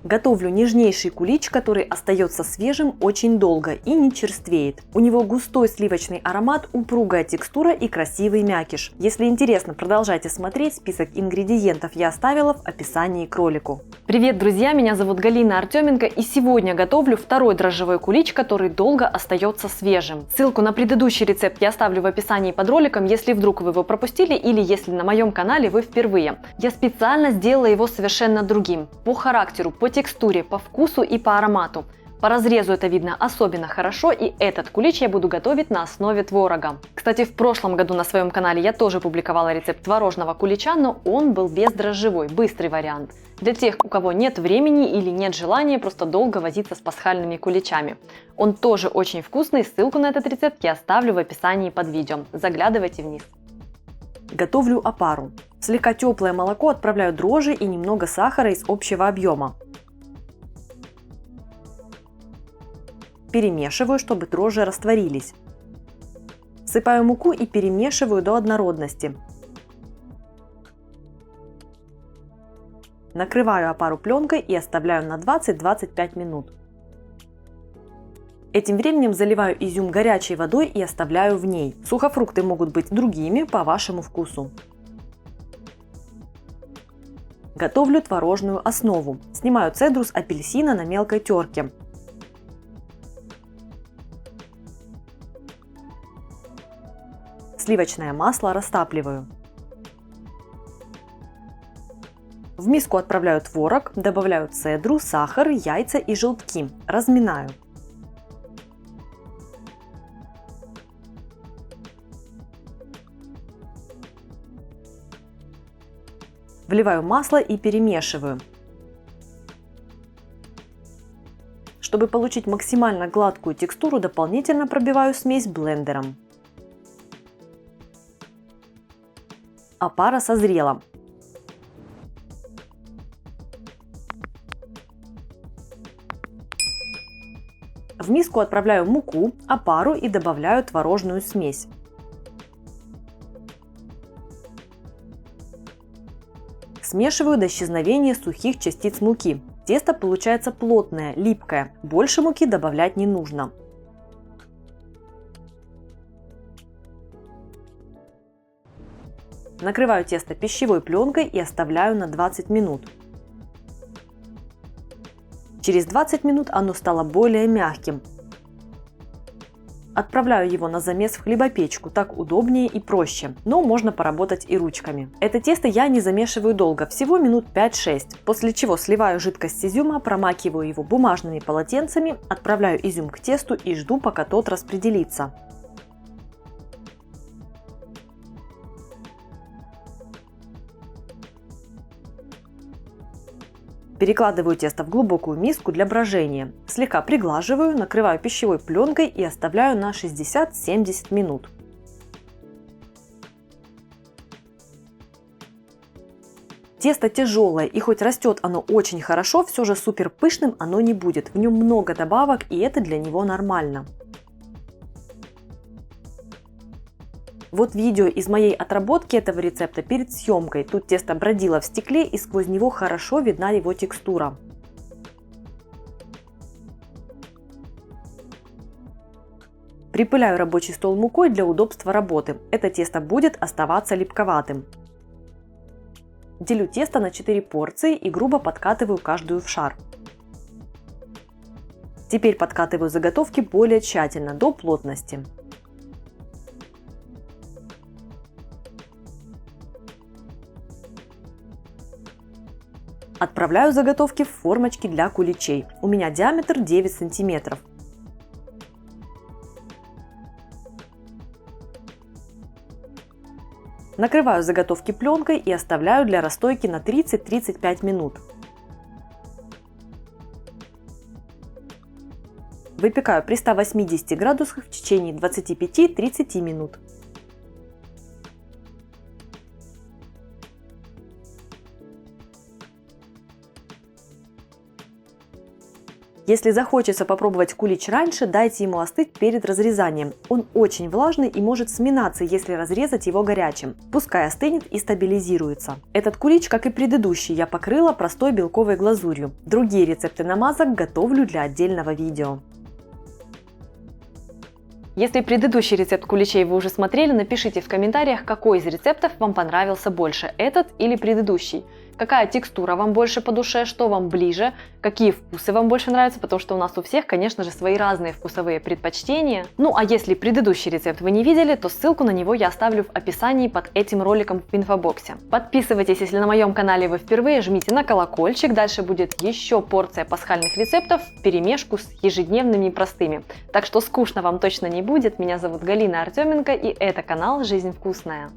Готовлю нежнейший кулич, который остается свежим очень долго и не черствеет. У него густой сливочный аромат, упругая текстура и красивый мякиш. Если интересно, продолжайте смотреть. Список ингредиентов я оставила в описании к ролику. Привет, друзья! Меня зовут Галина Артеменко, и сегодня готовлю второй дрожжевой кулич, который долго остается свежим. Ссылку на предыдущий рецепт я оставлю в описании под роликом, если вдруг вы его пропустили или если на моем канале вы впервые. Я специально сделала его совершенно другим. По характеру, по текстуре, по вкусу и по аромату. По разрезу это видно особенно хорошо, и этот кулич я буду готовить на основе творога. Кстати, в прошлом году на своем канале я тоже публиковала рецепт творожного кулича, но он был бездрожжевой, быстрый вариант. Для тех, у кого нет времени или нет желания просто долго возиться с пасхальными куличами. Он тоже очень вкусный, ссылку на этот рецепт я оставлю в описании под видео. Заглядывайте вниз. Готовлю опару. В слегка теплое молоко отправляю дрожжи и немного сахара из общего объема. Перемешиваю, чтобы дрожжи растворились. Всыпаю муку и перемешиваю до однородности. Накрываю опару пленкой и оставляю на 20-25 минут. Этим временем заливаю изюм горячей водой и оставляю в ней. Сухофрукты могут быть другими, по вашему вкусу. Готовлю творожную основу. Снимаю цедру с апельсина на мелкой терке. Сливочное масло растапливаю. В миску отправляю творог, добавляю цедру, сахар, яйца и желтки. Разминаю. Вливаю масло и перемешиваю. Чтобы получить максимально гладкую текстуру, дополнительно пробиваю смесь блендером. Опара созрела. В миску отправляю муку, опару и добавляю творожную смесь. Смешиваю до исчезновения сухих частиц муки. Тесто получается плотное, липкое. Больше муки добавлять не нужно. Накрываю тесто пищевой пленкой и оставляю на 20 минут. Через 20 минут оно стало более мягким. Отправляю его на замес в хлебопечку, так удобнее и проще, но можно поработать и ручками. Это тесто я не замешиваю долго, всего минут 5-6, после чего сливаю жидкость изюма, промакиваю его бумажными полотенцами, отправляю изюм к тесту и жду, пока тот распределится. Перекладываю тесто в глубокую миску для брожения. Слегка приглаживаю, накрываю пищевой пленкой и оставляю на 60-70 минут. Тесто тяжелое, и хоть растет оно очень хорошо, все же супер пышным оно не будет. В нем много добавок, и это для него нормально. Вот видео из моей отработки этого рецепта перед съемкой. Тут тесто бродило в стекле, и сквозь него хорошо видна его текстура. Припыляю рабочий стол мукой для удобства работы. Это тесто будет оставаться липковатым. Делю тесто на 4 порции и грубо подкатываю каждую в шар. Теперь подкатываю заготовки более тщательно, до плотности. Отправляю заготовки в формочки для куличей. У меня диаметр 9 сантиметров. Накрываю заготовки пленкой и оставляю для расстойки на 30-35 минут. Выпекаю при 180 градусах в течение 25-30 минут. Если захочется попробовать кулич раньше, дайте ему остыть перед разрезанием. Он очень влажный и может сминаться, если разрезать его горячим. Пускай остынет и стабилизируется. Этот кулич, как и предыдущий, я покрыла простой белковой глазурью. Другие рецепты намазок готовлю для отдельного видео. Если предыдущий рецепт куличей вы уже смотрели, напишите в комментариях, какой из рецептов вам понравился больше, этот или предыдущий. Какая текстура вам больше по душе, что вам ближе, какие вкусы вам больше нравятся, потому что у нас у всех, конечно же, свои разные вкусовые предпочтения. Ну а если предыдущий рецепт вы не видели, то ссылку на него я оставлю в описании под этим роликом в инфобоксе. Подписывайтесь, если на моем канале вы впервые, жмите на колокольчик, дальше будет еще порция пасхальных рецептов вперемешку с ежедневными простыми. Так что скучно вам точно не будет. Меня зовут Галина Артеменко, и это канал «Жизнь вкусная».